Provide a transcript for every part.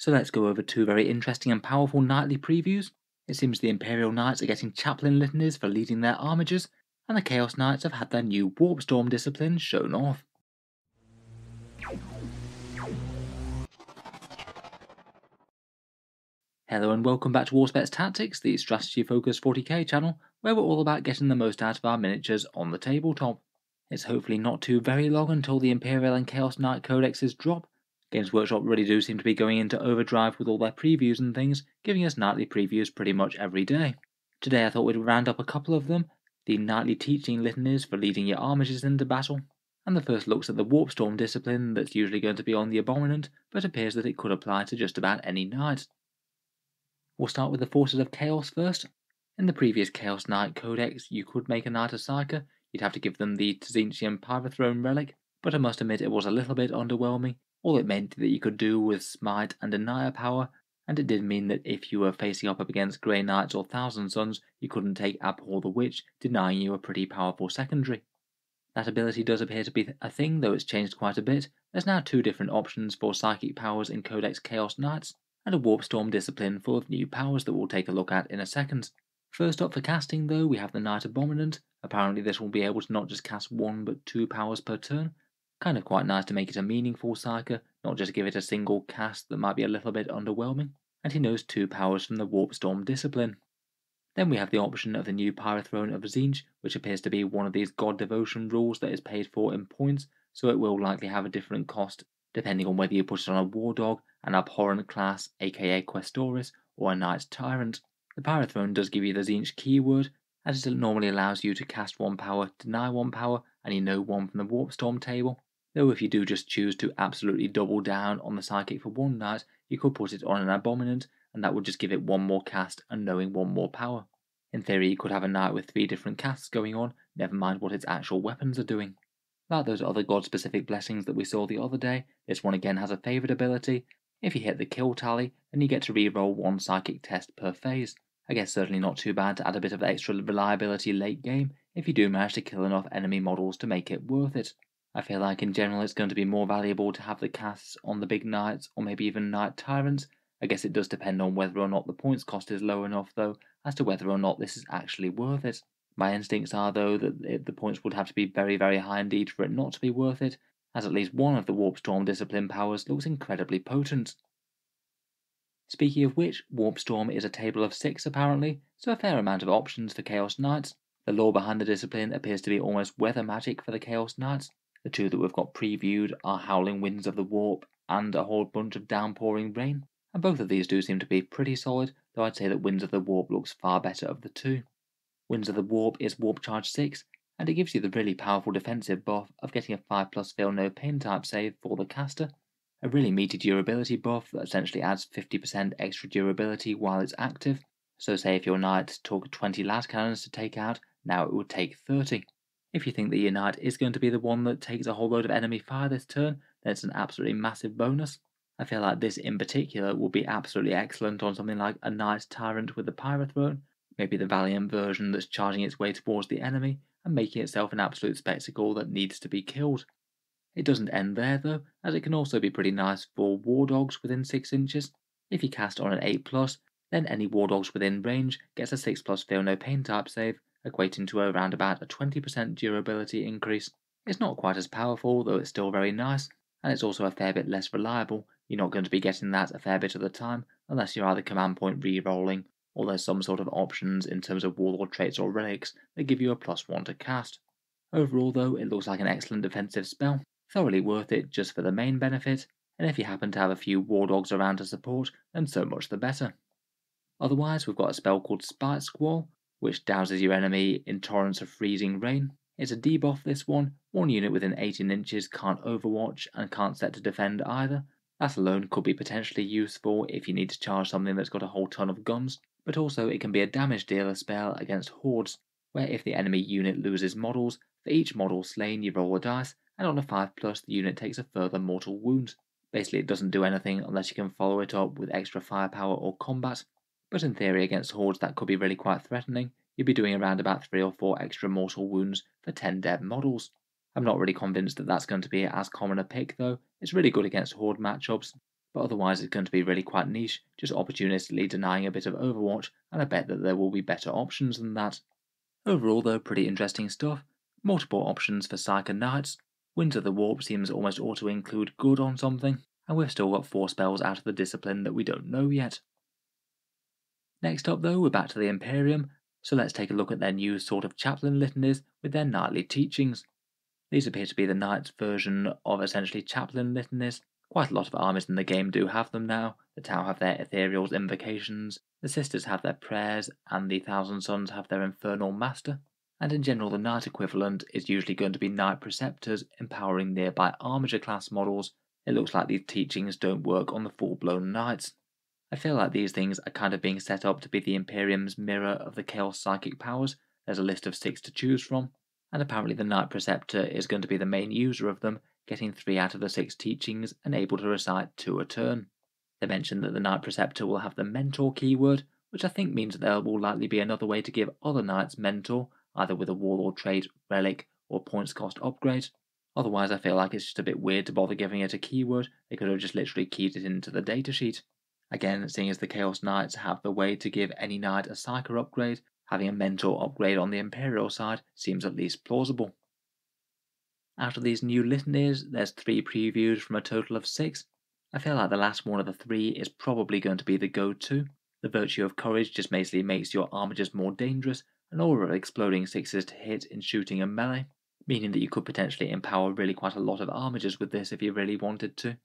So let's go over two very interesting and powerful knightly previews. It seems the Imperial Knights are getting chaplain litanies for leading their armigers, and the Chaos Knights have had their new Warpstorm discipline shown off. Hello and welcome back to Warspecs Tactics, the strategy-focused 40k channel, where we're all about getting the most out of our miniatures on the tabletop. It's hopefully not too very long until the Imperial and Chaos Knight Codexes drop. Games Workshop really do seem to be going into overdrive with all their previews and things, giving us nightly previews pretty much every day. Today I thought we'd round up a couple of them, the nightly teaching litanies for leading your armigers into battle, and the first looks at the Warpstorm discipline that's usually going to be on the Abominant, but appears that it could apply to just about any knight. We'll start with the Forces of Chaos first. In the previous Chaos Knight Codex, you could make a Knight a Psyker. You'd have to give them the Tzintzian Pyrethrone relic, but I must admit it was a little bit underwhelming. All it meant that you could do was Smite and Denier power, and it did mean that if you were facing up against Grey Knights or Thousand Suns, you couldn't take Abhor the Witch, denying you a pretty powerful secondary. That ability does appear to be a thing, though it's changed quite a bit. There's now two different options for psychic powers in Codex Chaos Knights, and a Warpstorm discipline full of new powers that we'll take a look at in a second. First up for casting though, we have the Knight Abominant. Apparently this will be able to not just cast one but two powers per turn. Kind of quite nice to make it a meaningful psyker, not just give it a single cast that might be a little bit underwhelming. And he knows two powers from the Warpstorm discipline. Then we have the option of the new Pyrethrone of Tzeentch, which appears to be one of these god devotion rules that is paid for in points, so it will likely have a different cost depending on whether you put it on a War Dog, an Abhorrent class, aka Questoris, or a Knight Tyrant. The Pyrethrone does give you the Tzeentch keyword, as it normally allows you to cast one power, deny one power, and you know one from the Warpstorm table. Though if you do just choose to absolutely double down on the Psychic for one Knight, you could put it on an Abominant, and that would just give it one more cast and knowing one more power. In theory you could have a Knight with 3 different casts going on, never mind what its actual weapons are doing. Like those other god-specific blessings that we saw the other day, this one again has a favoured ability. If you hit the kill tally, then you get to reroll one psychic test per phase. I guess certainly not too bad to add a bit of extra reliability late game, if you do manage to kill enough enemy models to make it worth it. I feel like in general it's going to be more valuable to have the casts on the big knights, or maybe even Knight Tyrants. I guess it does depend on whether or not the points cost is low enough though, as to whether or not this is actually worth it. My instincts are though that the points would have to be very very high indeed for it not to be worth it, as at least one of the Warpstorm discipline powers looks incredibly potent. Speaking of which, Warpstorm is a table of 6 apparently, so a fair amount of options for Chaos Knights. The lore behind the discipline appears to be almost weather magic for the Chaos Knights. The two that we've got previewed are Howling Winds of the Warp and a whole bunch of Downpouring Rain, and both of these do seem to be pretty solid, though I'd say that Winds of the Warp looks far better of the two. Winds of the Warp is Warp Charge 6, and it gives you the really powerful defensive buff of getting a 5+ Feel No Pain type save for the caster, a really meaty durability buff that essentially adds 50% extra durability while it's active, so say if your knight took 20 las cannons to take out, now it would take 30. If you think that your knight is going to be the one that takes a whole load of enemy fire this turn, then it's an absolutely massive bonus. I feel like this in particular will be absolutely excellent on something like a Knight Tyrant with the Pyrethrone, maybe the Valiant version that's charging its way towards the enemy and making itself an absolute spectacle that needs to be killed. It doesn't end there though, as it can also be pretty nice for War Dogs within 6 inches. If you cast on an 8+, then any War Dogs within range gets a 6+ Feel No Pain type save, equating to around about a 20% durability increase. It's not quite as powerful, though it's still very nice, and it's also a fair bit less reliable. You're not going to be getting that a fair bit of the time, unless you're either command point re-rolling, or there's some sort of options in terms of warlord traits or relics that give you a +1 to cast. Overall though, it looks like an excellent defensive spell, thoroughly worth it just for the main benefit, and if you happen to have a few War Dogs around to support, then so much the better. Otherwise, we've got a spell called Spite Squall, which douses your enemy in torrents of freezing rain. It's a debuff this one unit within 18 inches can't overwatch and can't set to defend either. That alone could be potentially useful if you need to charge something that's got a whole ton of guns, but also it can be a damage dealer spell against hordes, where if the enemy unit loses models, for each model slain you roll a dice, and on a 5+, the unit takes a further mortal wound. Basically it doesn't do anything unless you can follow it up with extra firepower or combat, but in theory against hordes that could be really quite threatening. You'd be doing around about 3 or 4 extra mortal wounds for 10 dead models. I'm not really convinced that that's going to be as common a pick though. It's really good against horde matchups, but otherwise it's going to be really quite niche, just opportunistically denying a bit of Overwatch, and I bet that there will be better options than that. Overall though, pretty interesting stuff. Multiple options for Psych and Knights. Winds of the Warp seems almost auto-include good on something, and we've still got 4 spells out of the discipline that we don't know yet. Next up though, we're back to the Imperium, so let's take a look at their new sort of chaplain litanies with their nightly teachings. These appear to be the Knights' version of essentially chaplain litanies. Quite a lot of armies in the game do have them now. The Tau have their Ethereal's invocations, the Sisters have their prayers, and the Thousand Sons have their Infernal Master. And in general, the Knight equivalent is usually going to be Knight Preceptors empowering nearby Armiger class models. It looks like these teachings don't work on the full-blown Knights. I feel like these things are kind of being set up to be the Imperium's mirror of the Chaos Psychic powers. There's a list of 6 to choose from, and apparently the Knight Preceptor is going to be the main user of them, getting 3 out of the 6 teachings and able to recite 2 a turn. They mentioned that the Knight Preceptor will have the Mentor keyword, which I think means there will likely be another way to give other Knights Mentor, either with a Warlord trait, relic, or points cost upgrade. Otherwise I feel like it's just a bit weird to bother giving it a keyword. They could have just literally keyed it into the datasheet. Again, seeing as the Chaos Knights have the way to give any Knight a Psyker upgrade, having a Mentor upgrade on the Imperial side seems at least plausible. Out of these new litanies, there's 3 previews from a total of 6. I feel like the last one of the 3 is probably going to be the go-to. The Virtue of Courage just basically makes your armigers more dangerous, and aura of exploding 6s to hit in shooting and melee, meaning that you could potentially empower really quite a lot of armigers with this if you really wanted to.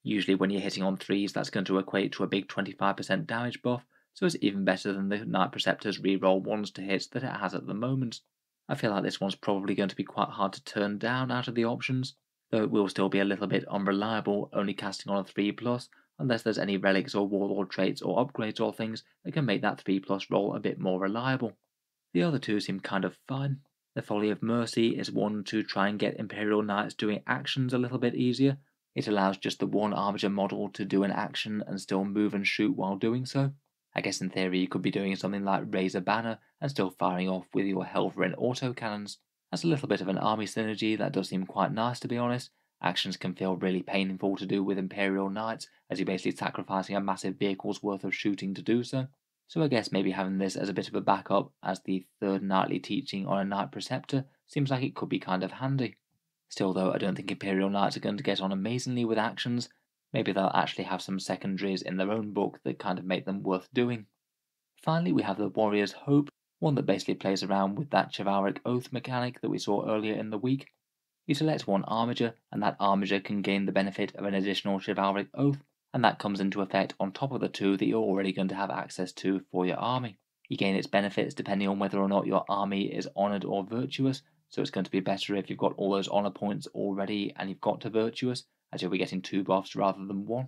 Usually when you're hitting on 3s, that's going to equate to a big 25% damage buff, so it's even better than the Knight Preceptor's reroll 1s to hits that it has at the moment. I feel like this one's probably going to be quite hard to turn down out of the options, though it will still be a little bit unreliable, only casting on a 3+, unless there's any relics or warlord traits or upgrades or things that can make that 3+ roll a bit more reliable. The other 2 seem kind of fine. The Folly of Mercy is one to try and get Imperial Knights doing actions a little bit easier. It allows just the one Armiger model to do an action and still move and shoot while doing so. I guess in theory you could be doing something like raise a banner and still firing off with your Helverin autocannons. That's a little bit of an army synergy that does seem quite nice, to be honest. Actions can feel really painful to do with Imperial Knights, as you're basically sacrificing a massive vehicle's worth of shooting to do so. So I guess maybe having this as a bit of a backup as the 3rd nightly teaching on a Knight Preceptor seems like it could be kind of handy. Still though, I don't think Imperial Knights are going to get on amazingly with actions. Maybe they'll actually have some secondaries in their own book that kind of make them worth doing. Finally, we have the Warrior's Hope, one that basically plays around with that Chivalric Oath mechanic that we saw earlier in the week. You select one Armiger, and that Armiger can gain the benefit of an additional Chivalric Oath, and that comes into effect on top of the 2 that you're already going to have access to for your army. You gain its benefits depending on whether or not your army is honoured or virtuous, so it's going to be better if you've got all those honour points already and you've got to virtuous, as you'll be getting 2 buffs rather than 1.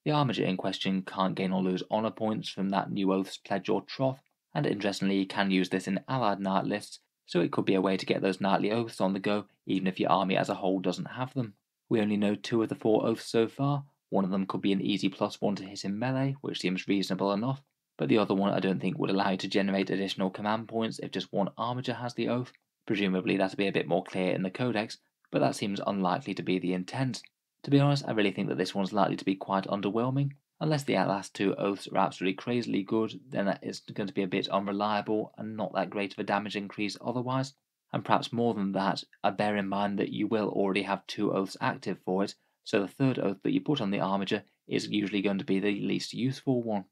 The Armiger in question can't gain or lose honour points from that new Oath's Pledge or Troth, and interestingly you can use this in allied knight lists, so it could be a way to get those knightly oaths on the go even if your army as a whole doesn't have them. We only know 2 of the 4 oaths so far. One of them could be an easy +1 to hit in melee, which seems reasonable enough, but the other one I don't think would allow you to generate additional command points if just one Armiger has the oath. Presumably that'll be a bit more clear in the codex, but that seems unlikely to be the intent. To be honest, I really think that this one's likely to be quite underwhelming. Unless the last 2 oaths are absolutely crazily good, then it's going to be a bit unreliable and not that great of a damage increase otherwise. And perhaps more than that, I bear in mind that you will already have 2 oaths active for it, so the 3rd oath that you put on the Armiger is usually going to be the least useful one.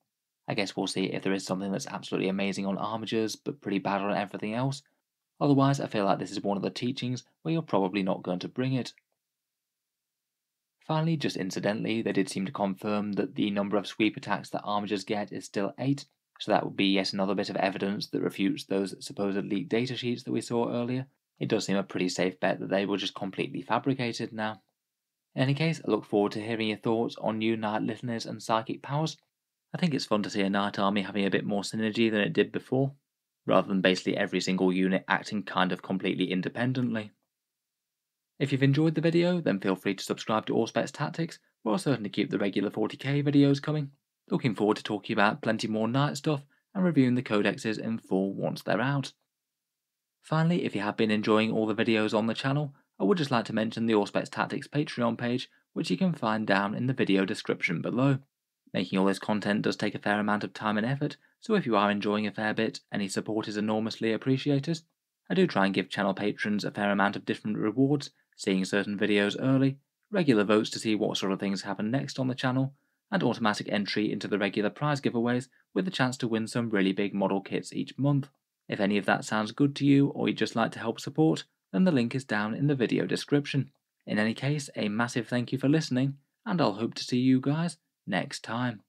I guess we'll see if there is something that's absolutely amazing on Armigers but pretty bad on everything else. Otherwise, I feel like this is one of the teachings where you're probably not going to bring it. Finally, just incidentally, they did seem to confirm that the number of sweep attacks that Armigers get is still 8, so that would be yet another bit of evidence that refutes those supposed leaked datasheets that we saw earlier. It does seem a pretty safe bet that they were just completely fabricated now. In any case, I look forward to hearing your thoughts on new Knight Litanies and Psychic powers. I think it's fun to see a Knight army having a bit more synergy than it did before, rather than basically every single unit acting kind of completely independently. If you've enjoyed the video, then feel free to subscribe to Auspex Tactics, where I'll certainly keep the regular 40k videos coming. Looking forward to talking about plenty more Knight stuff and reviewing the codexes in full once they're out. Finally, if you have been enjoying all the videos on the channel, I would just like to mention the Auspex Tactics Patreon page, which you can find down in the video description below. Making all this content does take a fair amount of time and effort, so if you are enjoying a fair bit, any support is enormously appreciated. I do try and give channel patrons a fair amount of different rewards, seeing certain videos early, regular votes to see what sort of things happen next on the channel, and automatic entry into the regular prize giveaways with the chance to win some really big model kits each month. If any of that sounds good to you or you'd just like to help support, then the link is down in the video description. In any case, a massive thank you for listening, and I'll hope to see you guys next time.